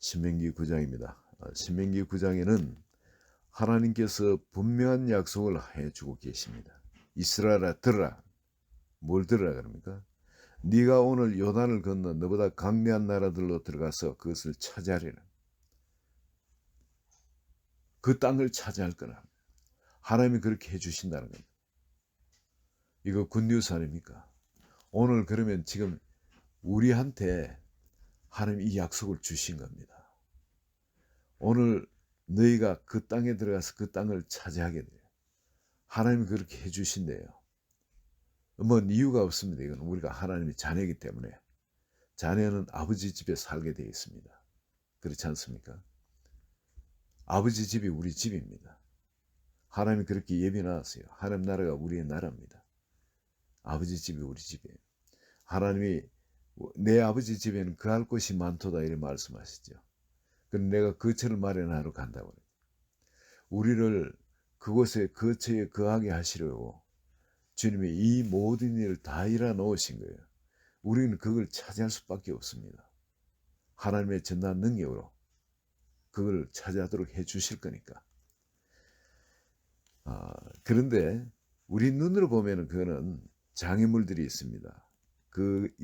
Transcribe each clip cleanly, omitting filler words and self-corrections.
신명기 9장입니다. 신명기 9장에는 하나님께서 분명한 약속을 해주고 계십니다. 이스라엘아 들으라. 뭘 들으라 그럽니까? 네가 오늘 요단을 건너 너보다 강대한 나라들로 들어가서 그것을 차지하리라. 그 땅을 차지할 거라. 하나님이 그렇게 해주신다는 겁니다. 이거 굿뉴스 아닙니까? 오늘 그러면 지금 우리한테 하나님이 이 약속을 주신 겁니다. 오늘 너희가 그 땅에 들어가서 그 땅을 차지하게 돼요. 하나님이 그렇게 해주신대요. 뭐 이유가 없습니다. 이건 우리가 하나님의 자녀이기 때문에. 자녀는 아버지 집에 살게 되어 있습니다. 그렇지 않습니까? 아버지 집이 우리 집입니다. 하나님이 그렇게 예비해놨어요. 하나님 나라가 우리의 나라입니다. 아버지 집이 우리 집이에요. 하나님이 내 아버지 집에는 거할 곳이 많도다 이렇게 말씀하시죠. 그럼 내가 거처를 마련하러 간다고 그래요. 우리를 그곳에 거처에 거하게 하시려고 주님이 이 모든 일을 다 일어 놓으신 거예요. 우리는 그걸 차지할 수밖에 없습니다. 하나님의 전단 능력으로 그걸 차지하도록 해 주실 거니까. 그런데 우리 눈으로 보면 그거는 장애물들이 있습니다. 그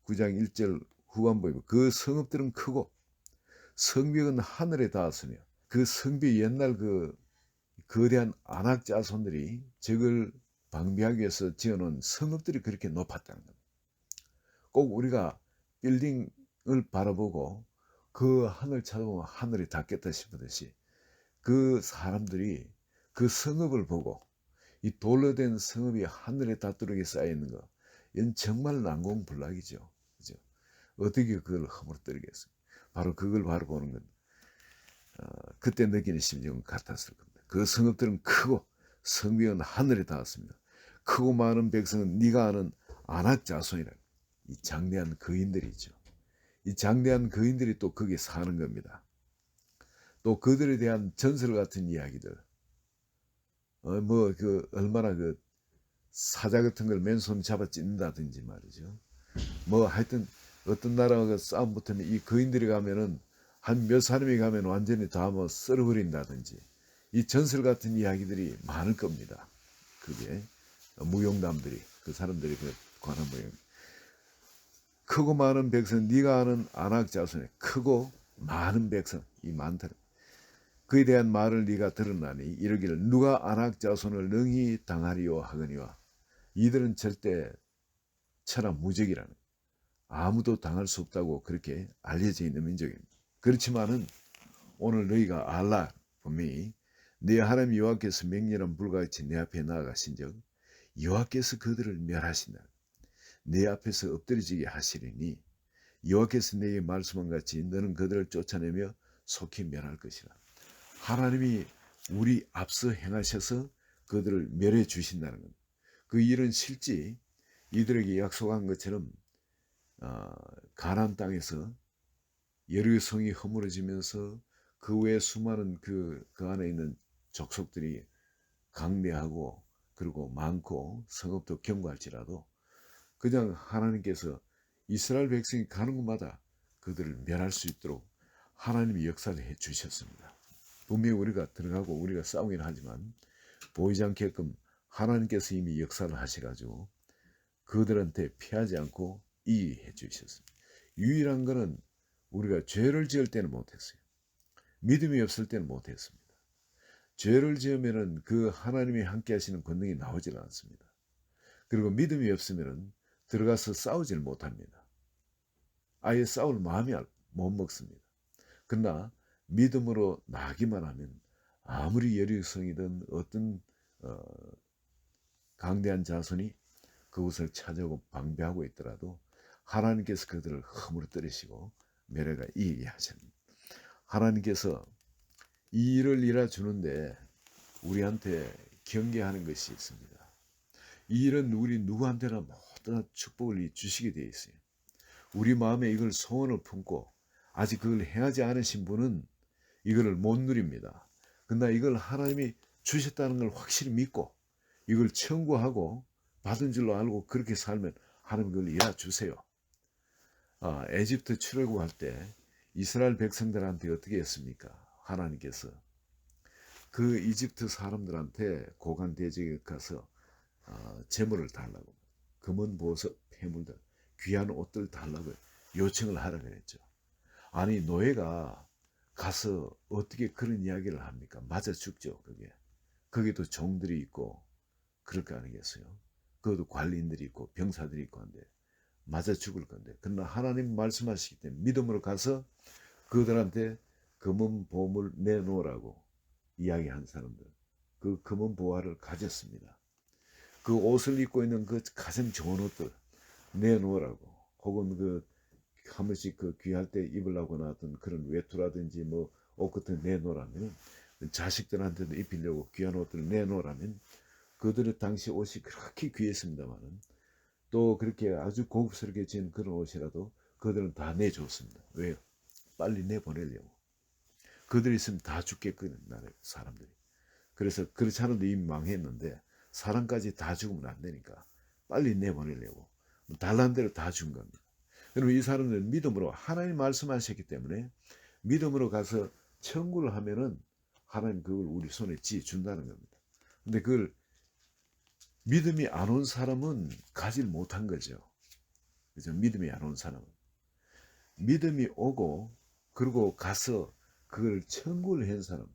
9장 1절 후반부에 그 성읍들은 크고 성벽은 하늘에 닿았으며 그 성벽 옛날 그 거대한 안악 자손들이 적을 방비하기 위해서 지어놓은 성읍들이 그렇게 높았다는 겁니다. 꼭 우리가 빌딩을 바라보고 그 하늘 쳐다보면 하늘이 닿겠다 싶듯이 그 사람들이 그 성읍을 보고 이 돌로 된 성읍이 하늘에 닿도록 쌓여 있는 거, 이건 정말 난공불락이죠. 그죠? 어떻게 그걸 허물어뜨리겠습니까? 바로 그걸 바라보는 건 그때 느끼는 심정은 같았을 겁니다. 그 성읍들은 크고 성벽은 하늘에 닿았습니다. 크고 많은 백성은 네가 아는 안악 자손이라. 이 장대한 거인들이죠. 이 장대한 거인들이 또 거기에 사는 겁니다. 또 그들에 대한 전설 같은 이야기들, 얼마나 그 사자 같은 걸 맨손 잡아 찢는다든지 말이죠. 하여튼 어떤 나라가 싸움 붙으면 이 거인들이 가면은 한 몇 사람이 가면 완전히 다 썰어버린다든지 이 전설 같은 이야기들이 많을 겁니다. 그게 무용담들이 그 사람들이 그 관한 무용. 크고 많은 백성, 네가 아는 안악 자손의 크고 많은 백성, 이 많다. 그에 대한 말을 네가 들었나니 이르기를 누가 안악 자손을 능히 당하리요 하거니와 이들은 절대 천하무적이라는, 아무도 당할 수 없다고 그렇게 알려져 있는 민족입니다. 그렇지만은 오늘 너희가 알라 분명히 네 하나님 여호와께서 맹렬한 불같이 내 앞에 나아가신즉 여호와께서 그들을 멸하신다. 내 앞에서 엎드려지게 하시리니 여호와께서 내게 말씀한 같이 너는 그들을 쫓아내며 속히 멸할 것이라. 하나님이 우리 앞서 행하셔서 그들을 멸해 주신다는 겁니다. 그 일은 실제 이들에게 약속한 것처럼 가나안 땅에서 여리고성이 허물어지면서 그 외에 수많은 그 안에 있는 족속들이 강대하고 그리고 많고 성읍도 견고할지라도 그냥 하나님께서 이스라엘 백성이 가는 곳마다 그들을 멸할 수 있도록 하나님이 역사를 해 주셨습니다. 분명히 우리가 들어가고 우리가 싸우긴 하지만 보이지 않게끔 하나님께서 이미 역사를 하셔가지고 그들한테 피하지 않고 이기해 주셨습니다. 유일한 것은 우리가 죄를 지을 때는 못했어요. 믿음이 없을 때는 못했습니다. 죄를 지으면은 그 하나님이 함께 하시는 권능이 나오질 않습니다. 그리고 믿음이 없으면은 들어가서 싸우질 못합니다. 아예 싸울 마음이 못 먹습니다. 그러나 믿음으로 나기만 하면 아무리 여리고성이든 어떤 강대한 자손이 그곳을 찾아오고 방비하고 있더라도 하나님께서 그들을 허물어뜨리시고 멸해가 이기게 하십니다. 하나님께서 이 일을 이뤄주는데 우리한테 경계하는 것이 있습니다. 이 일은 우리 누구한테나 모든 축복을 주시게 되어 있어요. 우리 마음에 이걸 소원을 품고 아직 그걸 행하지 않으신 분은 이거를 못 누립니다. 그러나 이걸 하나님이 주셨다는 걸 확실히 믿고 이걸 청구하고 받은 줄로 알고 그렇게 살면 하나님 그걸 이뤄주세요. 에집트 출애굽할 때 이스라엘 백성들한테 어떻게 했습니까? 하나님께서 그 이집트 사람들한테 고관 대적에 가서 재물을 달라고, 금은 보석 폐물들 귀한 옷들 달라고 요청을 하라 그랬죠. 아니 노예가 가서 어떻게 그런 이야기를 합니까? 맞아 죽죠. 거기도 종들이 있고 그럴 거 아니겠어요? 그것도 관리인들이 있고 병사들이 있고 한데 맞아 죽을 건데, 그러나 하나님 말씀하시기 때문에 믿음으로 가서 그들한테 금은 보물 내놓으라고 이야기한 사람들, 그 금은 보화를 가졌습니다. 그 옷을 입고 있는 그 가장 좋은 옷들 내놓으라고, 혹은 한 번씩 귀할 때 입으려고 나왔던 그런 외투라든지 뭐 옷 같은 내놓으라면, 자식들한테도 입히려고 귀한 옷들을 내놓으라면, 그들의 당시 옷이 그렇게 귀했습니다만은 또 그렇게 아주 고급스럽게 지은 그런 옷이라도 그들은 다 내줬습니다. 왜요? 빨리 내보내려고. 그들이 있으면 다 죽겠거든, 나라 사람들이. 그래서 그렇지 않아도 이미 망했는데 사람까지 다 죽으면 안 되니까 빨리 내보내려고 달란 대로 다 준 겁니다. 그러면 이 사람들은 믿음으로 하나님 말씀하셨기 때문에 믿음으로 가서 청구를 하면은 하나님 그걸 우리 손에 쥐준다는 겁니다. 근데 그걸 믿음이 안 온 사람은 가질 못한 거죠. 그죠? 믿음이 안 온 사람은. 믿음이 오고 그리고 가서 그걸 청구를 한 사람,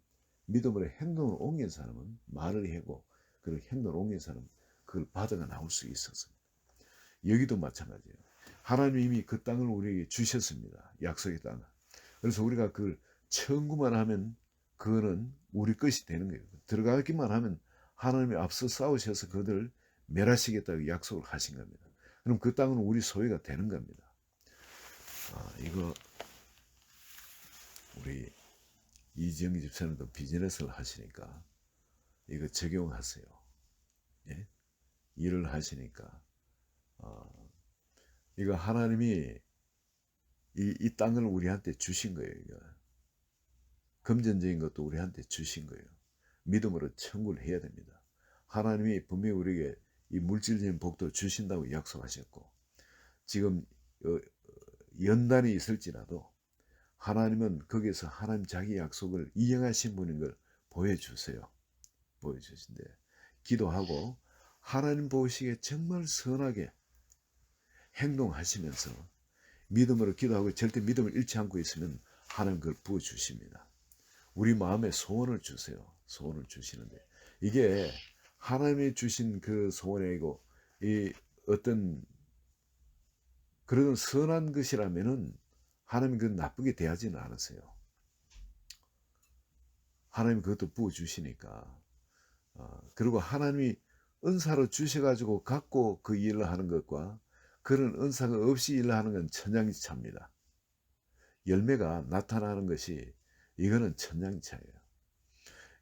믿음으로 행동을 옮긴 사람은, 말을 하고 그리고 행동을 옮긴 사람은 그걸 받아가 나올 수 있었습니다. 여기도 마찬가지예요. 하나님이 이미 그 땅을 우리에게 주셨습니다. 약속의 땅을. 그래서 우리가 그걸 청구만 하면 그거는 우리 것이 되는 거예요. 들어가기만 하면 하나님이 앞서 싸우셔서 그들을 멸하시겠다고 약속을 하신 겁니다. 그럼 그 땅은 우리 소유가 되는 겁니다. 이거 우리 이지영 집사님도 비즈니스를 하시니까 이거 적용하세요. 예? 일을 하시니까 이거 하나님이 이 땅을 우리한테 주신 거예요. 이거. 금전적인 것도 우리한테 주신 거예요. 믿음으로 청구를 해야 됩니다. 하나님이 분명히 우리에게 이 물질적인 복도 주신다고 약속하셨고, 지금 연단이 있을지라도 하나님은 거기서 하나님 자기 약속을 이행하신 분인 걸 보여주세요. 보여주신데 기도하고 하나님 보시기에 정말 선하게 행동하시면서 믿음으로 기도하고 절대 믿음을 잃지 않고 있으면 하나님 그걸 부어주십니다. 우리 마음에 소원을 주세요. 소원을 주시는데 이게 하나님이 주신 그 소원이고 이 어떤 그런 선한 것이라면은 하나님이 그 나쁘게 대하지는 않으세요. 하나님이 그것도 부어주시니까. 그리고 하나님이 은사로 주셔가지고 갖고 그 일을 하는 것과 그런 은사가 없이 일을 하는 건 천양지차입니다. 열매가 나타나는 것이 이거는 천양지차예요.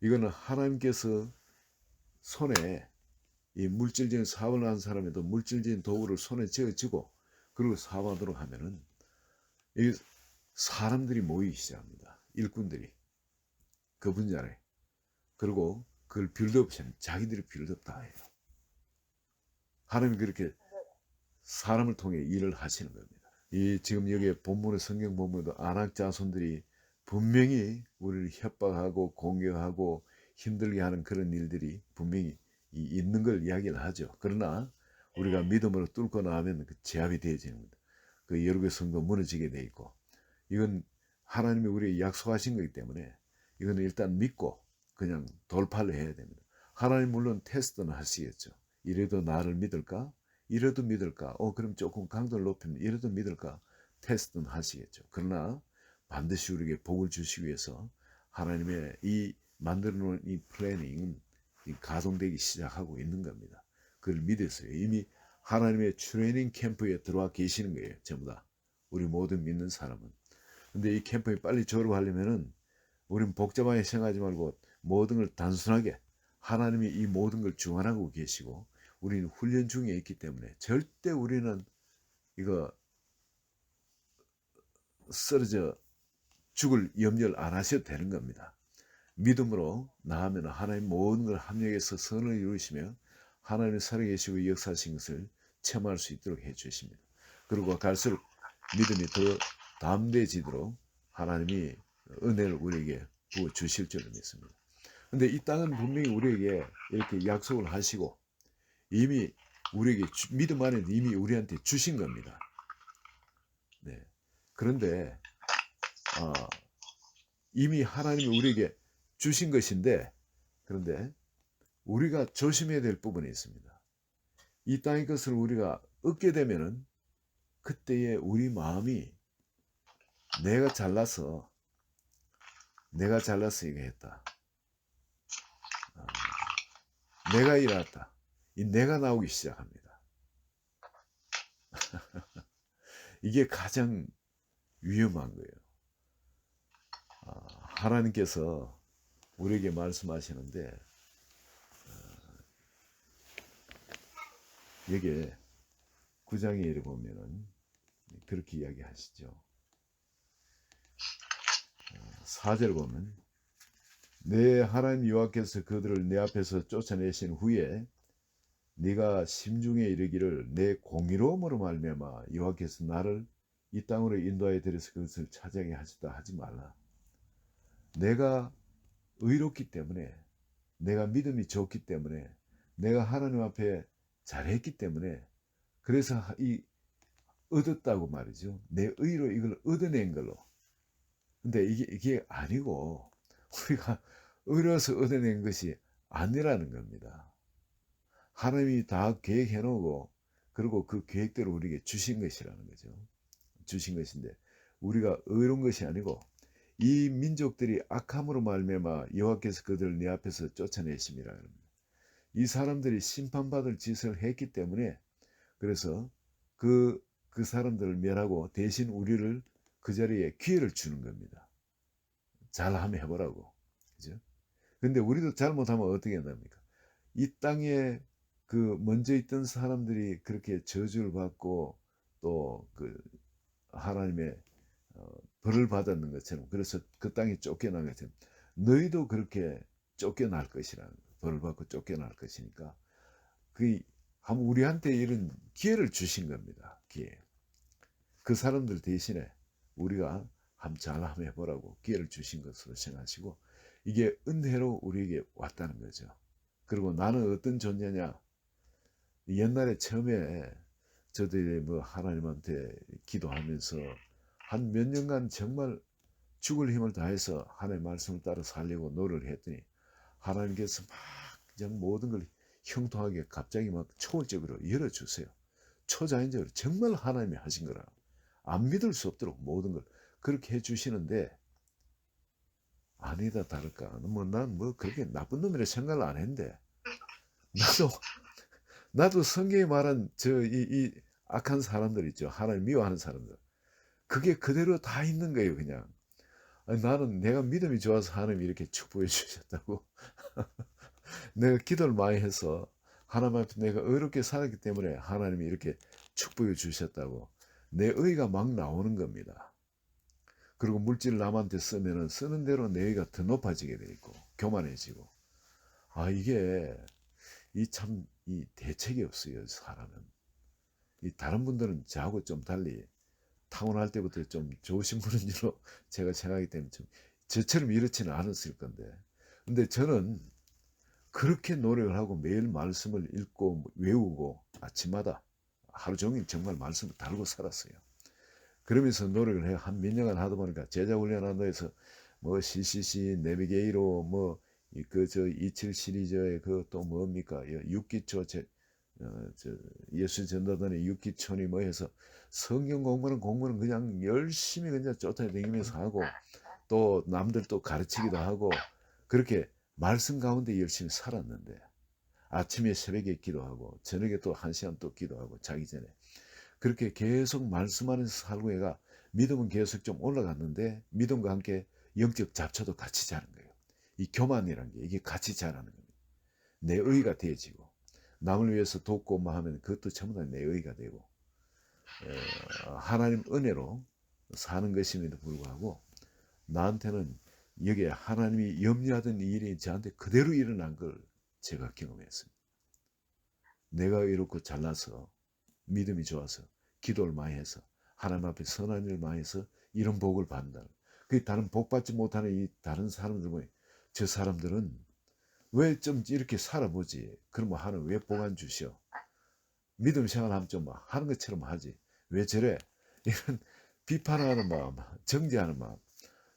이거는 하나님께서 손에 이 물질적인 사업을 하는 사람에도 물질적인 도구를 손에 쥐어주고 그리고 사업하도록 하면은 이 사람들이 모이기 시작합니다. 일꾼들이 그 분야에. 그리고 그걸 빌드업 하면 자기들이 빌드업 다 해요. 하나님이 그렇게 사람을 통해 일을 하시는 겁니다. 이 지금 여기에 본문의 성경 본문에도 안악 자손들이 분명히 우리를 협박하고 공격하고 힘들게 하는 그런 일들이 분명히 있는 걸 이야기를 하죠. 그러나 우리가 믿음으로 뚫고 나면 그 제압이 되어지는 겁니다. 그 여러 성도 무너지게 돼 있고, 이건 하나님이 우리에게 약속하신 거기 때문에 이거는 일단 믿고 그냥 돌파를 해야 됩니다. 하나님 물론 테스트는 하시겠죠. 이래도 나를 믿을까? 이래도 믿을까? 그럼 조금 강도를 높이면 이래도 믿을까? 테스트는 하시겠죠. 그러나 반드시 우리에게 복을 주시기 위해서 하나님의 이 만들어 놓은 이 플래닝은 가동되기 시작하고 있는 겁니다. 그걸 믿으세요. 이미 하나님의 트레이닝 캠프에 들어와 계시는 거예요. 전부 다. 우리 모든 믿는 사람은. 근데 이 캠프에 빨리 졸업하려면은 우리는 복잡하게 생각하지 말고 모든 걸 단순하게 하나님이 이 모든 걸 주관하고 계시고 우리는 훈련 중에 있기 때문에 절대 우리는 이거 쓰러져 죽을 염려를 안 하셔도 되는 겁니다. 믿음으로 나아가면 하나님 모든 걸 합력해서 선을 이루시며 하나님의 살아계시고 역사하신 것을 체험할 수 있도록 해주십니다. 그리고 갈수록 믿음이 더 담대해지도록 하나님이 은혜를 우리에게 부어 주실 줄을 믿습니다. 근데 이 땅은 분명히 우리에게 이렇게 약속을 하시고 이미 우리에게 믿음 안에 이미 우리한테 주신 겁니다. 네. 그런데 이미 하나님이 우리에게 주신 것인데, 그런데 우리가 조심해야 될 부분이 있습니다. 이 땅의 것을 우리가 얻게 되면은 그때에 우리 마음이 내가 잘나서 이거 했다, 내가 일어났다, 이 내가 나오기 시작합니다. 이게 가장 위험한 거예요. 하나님께서 우리에게 말씀하시는데 여기에 9장에 보면은 그렇게 이야기하시죠. 4절 보면 내 하나님 여호와께서 그들을 내 앞에서 쫓아내신 후에 네가 심중에 이르기를 내 공의로움으로 말미암아 여호와께서 나를 이 땅으로 인도하여 들여서 그것을 차지하게 하셨다 하지 말라. 내가 의롭기 때문에, 내가 믿음이 좋기 때문에, 내가 하나님 앞에 잘했기 때문에, 그래서 이 얻었다고 말이죠. 내 의로 이걸 얻어낸 걸로. 근데 이게 아니고 우리가 의로워서 얻어낸 것이 아니라는 겁니다. 하나님이 다 계획해 놓고 그리고 그 계획대로 우리에게 주신 것이라는 거죠. 주신 것인데 우리가 의로운 것이 아니고 이 민족들이 악함으로 말미암아 여호와께서 그들을 네 앞에서 쫓아내심이라 합니다. 이 사람들이 심판받을 짓을 했기 때문에 그래서 그 사람들을 멸하고 대신 우리를 그 자리에 기회를 주는 겁니다. 잘하면 해보라고. 그죠? 근데 우리도 잘못하면 어떻게 한답니까? 이 땅에 그 먼저 있던 사람들이 그렇게 저주를 받고 또 그 하나님의 벌을 받았는 것처럼, 그래서 그 땅에 쫓겨난 것처럼 너희도 그렇게 쫓겨날 것이라는, 벌을 받고 쫓겨날 것이니까 그 우리한테 이런 기회를 주신 겁니다. 기회. 그 사람들 대신에 우리가 한번 잘하면 해보라고 기회를 주신 것으로 생각하시고 이게 은혜로 우리에게 왔다는 거죠. 그리고 나는 어떤 존재냐? 옛날에 처음에 저들이 뭐 하나님한테 기도하면서 한 몇 년간 정말 죽을 힘을 다해서 하나님의 말씀을 따라 살려고 노력을 했더니 하나님께서 막 그냥 모든 걸 형통하게 갑자기 막 초월적으로 열어주세요. 초자연적으로 정말 하나님이 하신 거라. 안 믿을 수 없도록 모든 걸 그렇게 해주시는데 아니다 다를까. 난 뭐 그렇게 나쁜 놈이라 생각을 안 했는데 나도 성경에 말한 이 악한 사람들 있죠. 하나님 미워하는 사람들. 그게 그대로 다 있는 거예요, 그냥. 아니, 나는 내가 믿음이 좋아서 하나님이 이렇게 축복해 주셨다고. 내가 기도를 많이 해서 하나님 앞에 내가 의롭게 살았기 때문에 하나님이 이렇게 축복해 주셨다고. 내 의가 막 나오는 겁니다. 그리고 물질을 남한테 쓰면은 쓰는 대로 내 의가 더 높아지게 돼 있고 교만해지고. 이게 이 대책이 없어요, 사람은. 이 다른 분들은 저하고 좀 달리 타고날 때부터 좀 좋으신 분인 줄로 제가 생각하기 때문에 좀 저처럼 이렇지는 않았을 건데, 근데 저는 그렇게 노력을 하고 매일 말씀을 읽고 외우고 아침마다 하루 종일 정말 말씀을 다루고 살았어요. 그러면서 노력을 해요. 한 몇 년간 하다 보니까 제자훈련한다해서 뭐 CCC, 내비게이로 뭐 저 27 시리즈의 그 또 뭡니까 6기초 예수 전도단의 6기초니 뭐 해서 성경 공부는 그냥 열심히 그냥 쫓아다니면서 하고 또 남들 또 가르치기도 하고 그렇게 말씀 가운데 열심히 살았는데 아침에 새벽에 기도하고 저녁에 또 1시간 또 기도하고 자기 전에 그렇게 계속 말씀 안에서 살고 해가 믿음은 계속 좀 올라갔는데 믿음과 함께 영적 잡초도 같이 자란 거예요. 이 교만이라는 게 이게 같이 자라는 겁니다. 내 의가 되어지고 남을 위해서 돕고 뭐 하면 그것도 전부 다 내 의가 되고 하나님 은혜로 사는 것임에도 불구하고 나한테는 여기에 하나님이 염려하던 일이 저한테 그대로 일어난 걸 제가 경험했습니다. 내가 이렇고 잘나서 믿음이 좋아서 기도를 많이 해서 하나님 앞에 선한 일을 많이 해서 이런 복을 받는다. 그 다른 복받지 못하는 이 다른 사람들 보니 저 사람들은 왜 좀 이렇게 살아보지? 그러면 하는 왜 복 안 주셔? 믿음 생활하면 좀 하는 것처럼 하지. 왜 저래? 이런 비판하는 마음, 정죄하는 마음,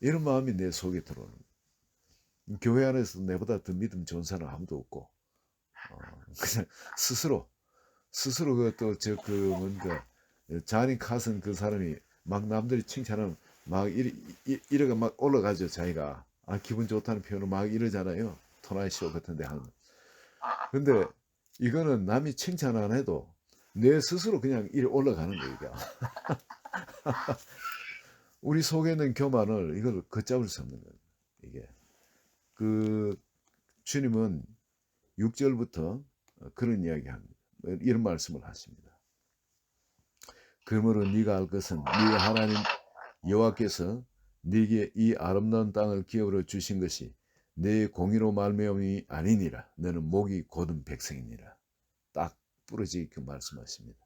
이런 마음이 내 속에 들어오는 거야. 교회 안에서 내보다 더 믿음 좋은 사람 아무도 없고, 그냥 스스로 그또 저 그 뭔가 자니 카슨 그 사람이 막 남들이 칭찬하면 막 이래가 막 올라가죠. 자기가 기분 좋다는 표현을 막 이러잖아요. 토나이 쇼 같은데 하는. 근데 이거는 남이 칭찬 안 해도 내 스스로 그냥 이래 올라가는 거야. 이게. 우리 속에 있는 교만을 이걸 걷잡을 수 없는 거예요. 이게 그 주님은 6절부터 그런 이야기 합니다. 이런 말씀을 하십니다. 그러므로 네가 알 것은 네 하나님 여호와께서 네게 이 아름다운 땅을 기업으로 주신 것이 내 공의로 말미암음이 아니니라. 너는 목이 곧은 백성이니라. 딱 부러지게 말씀하십니다.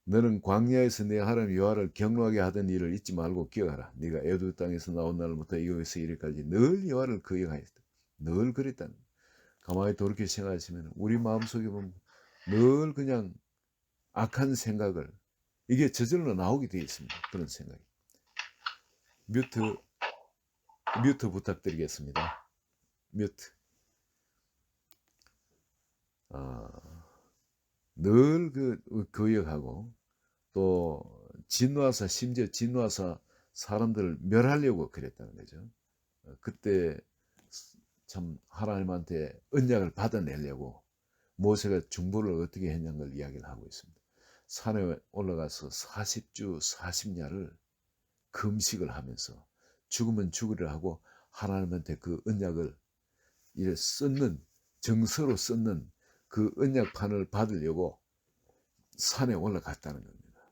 너는 광야에서 내 하나님 여호와를 경노하게 하던 일을 잊지 말고 기억하라. 네가 애굽 땅에서 나온 날부터 이곳에서 이르까지 늘 여호와를 기억하였다. 늘 그랬다는. 가만히 돌이켜 생각하시면 우리 마음속에 보면 늘 그냥 악한 생각을 이게 저절로 나오게 되어 있습니다. 그런 생각이. 뮤트 부탁드리겠습니다. 뮤트. 늘 거역하고 또 진노하사 심지어 진노하사 사람들을 멸하려고 그랬다는 거죠. 그때 참 하나님한테 언약을 받아내려고 모세가 중보를 어떻게 했냐는 걸 이야기를 하고 있습니다. 산에 올라가서 40주 40야를 금식을 하면서 죽으면 죽으리라 하고 하나님한테 그 언약을 이래 썼는 정서로 썼는 그 언약판을 받으려고 산에 올라갔다는 겁니다.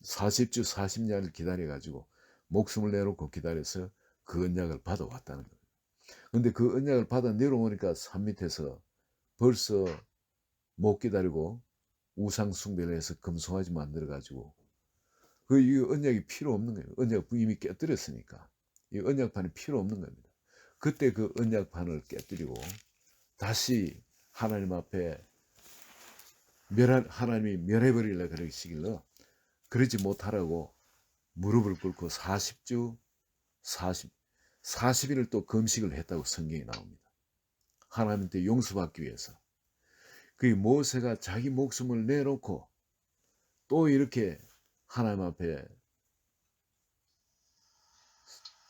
40주 40야를 기다려가지고 목숨을 내놓고 기다려서 그 언약을 받아왔다는 겁니다. 근데 그 언약을 받아 내려오니까 산 밑에서 벌써 못 기다리고 우상 숭배를 해서 금송아지 만들어가지고 이 언약이 필요 없는 거예요. 언약 이미 깨뜨렸으니까 이 언약판이 필요 없는 겁니다. 그때 그 언약판을 깨뜨리고 다시 하나님 앞에 하나님이 멸해버리려 그러시길래 그러지 못하라고 무릎을 꿇고 40주 40일을 또 금식을 했다고 성경에 나옵니다. 하나님한테 용서받기 위해서. 그 모세가 자기 목숨을 내놓고 또 이렇게 하나님 앞에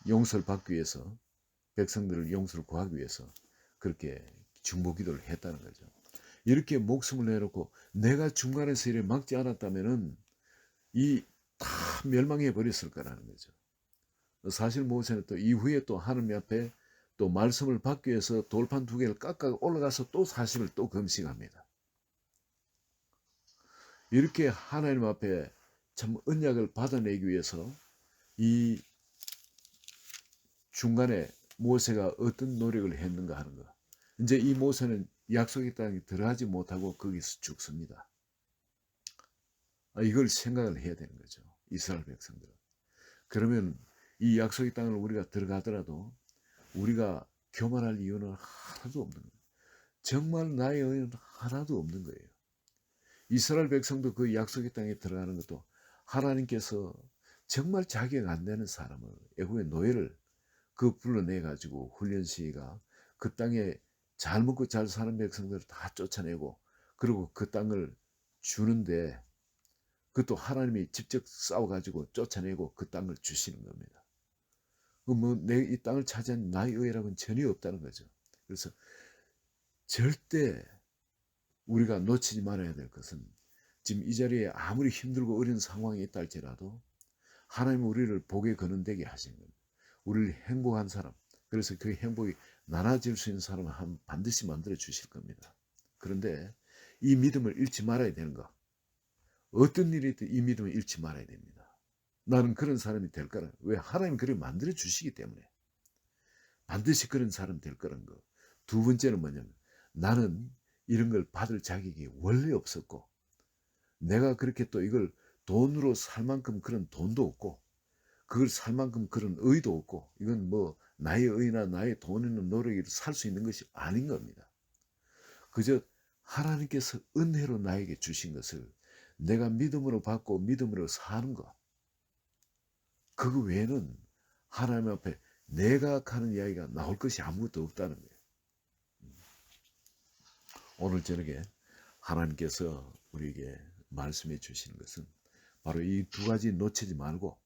용서를 받기 위해서 백성들을 용서를 구하기 위해서 그렇게 중보기도를 했다는 거죠. 이렇게 목숨을 내놓고 내가 중간에서 이를 막지 않았다면은 이 다 멸망해 버렸을 거라는 거죠. 사실 모세는 또 이후에 또 하나님 앞에 또 말씀을 받기 위해서 돌판 2개를 깎아 올라가서 또 40을 또 금식합니다. 이렇게 하나님 앞에 참 언약을 받아내기 위해서 이 중간에 모세가 어떤 노력을 했는가 하는 거. 이제 이 모세는 약속의 땅에 들어가지 못하고 거기서 죽습니다. 이걸 생각을 해야 되는 거죠. 이스라엘 백성들은. 그러면 이 약속의 땅을 우리가 들어가더라도 우리가 교만할 이유는 하나도 없는 거예요. 정말 나의 의는 하나도 없는 거예요. 이스라엘 백성도 그 약속의 땅에 들어가는 것도 하나님께서 정말 자격 안 되는 사람을 애굽의 노예를 불러내 가지고 훈련시가 그 땅에 잘 먹고 잘 사는 백성들을 다 쫓아내고 그리고 그 땅을 주는데 그것도 하나님이 직접 싸워가지고 쫓아내고 그 땅을 주시는 겁니다. 내 이 땅을 차지한 나의 의라고는 전혀 없다는 거죠. 그래서 절대 우리가 놓치지 말아야 될 것은 지금 이 자리에 아무리 힘들고 어려운 상황이 있다 할지라도 하나님은 우리를 복에 거는되게 하신 겁니다. 우리를 행복한 사람, 그래서 그 행복이 나눠질 수 있는 사람을 반드시 만들어 주실 겁니다. 그런데 이 믿음을 잃지 말아야 되는 거. 어떤 일이 있든 이 믿음을 잃지 말아야 됩니다. 나는 그런 사람이 될 거라. 왜? 하나님이 그렇게 만들어 주시기 때문에. 반드시 그런 사람 될 거란 거. 두 번째는 뭐냐면 나는 이런 걸 받을 자격이 원래 없었고 내가 그렇게 또 이걸 돈으로 살 만큼 그런 돈도 없고 그걸 살 만큼 그런 의도 없고 이건 뭐 나의 의나 나의 돈 있는 노력으로 살 수 있는 것이 아닌 겁니다. 그저 하나님께서 은혜로 나에게 주신 것을 내가 믿음으로 받고 믿음으로 사는 것. 그거 외에는 하나님 앞에 내가 하는 이야기가 나올 것이 아무것도 없다는 거예요. 오늘 저녁에 하나님께서 우리에게 말씀해 주시는 것은 바로 이 두 가지 놓치지 말고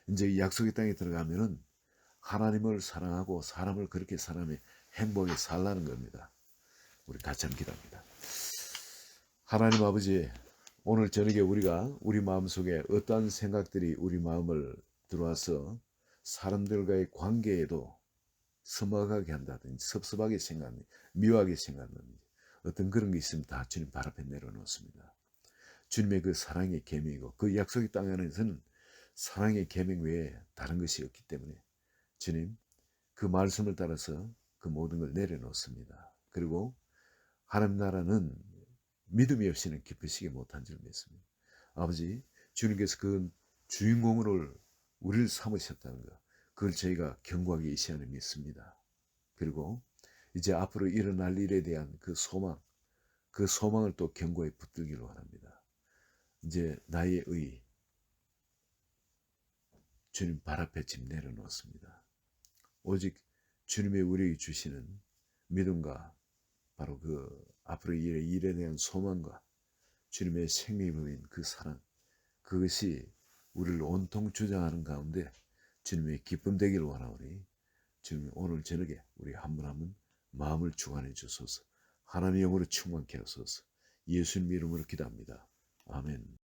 이제 이 약속의 땅에 들어가면은 하나님을 사랑하고 사람을 그렇게 사람의 행복에 살라는 겁니다. 우리 같이 한번 기도합니다. 하나님 아버지, 오늘 저녁에 우리가 우리 마음속에 어떠한 생각들이 우리 마음을 들어와서 사람들과의 관계에도 서먹하게 한다든지 섭섭하게 생각하는 미워하게 생각하는 어떤 그런 게 있으면 다 주님 발 앞에 내려놓습니다. 주님의 그 사랑의 계명이고 그 약속의 땅 안에서는 사랑의 계명 외에 다른 것이 없기 때문에 주님 그 말씀을 따라서 그 모든 걸 내려놓습니다. 그리고 하나님 나라는 믿음이 없이는 깊으시게 못한 줄 믿습니다. 아버지, 주님께서 그 주인공으로 우리를 삼으셨다는 것, 그걸 저희가 견고하게 이 시간에 믿습니다. 그리고 이제 앞으로 일어날 일에 대한 그 소망, 그 소망을 또 견고히 붙들기를 원합니다. 이제 나의 의, 주님 발 앞에 지금 내려놓습니다. 오직 주님의 우리에게 주시는 믿음과 바로 그 앞으로 일에 대한 소망과 주님의 생명이 보인 그 사랑, 그것이 우리를 온통 주장하는 가운데 주님의 기쁨 되기를 원하오니 주님 오늘 저녁에 우리 한 분 한 분 마음을 주관해 주소서. 하나님의 영으로 충만케 하소서. 예수님 이름으로 기도합니다. 아멘.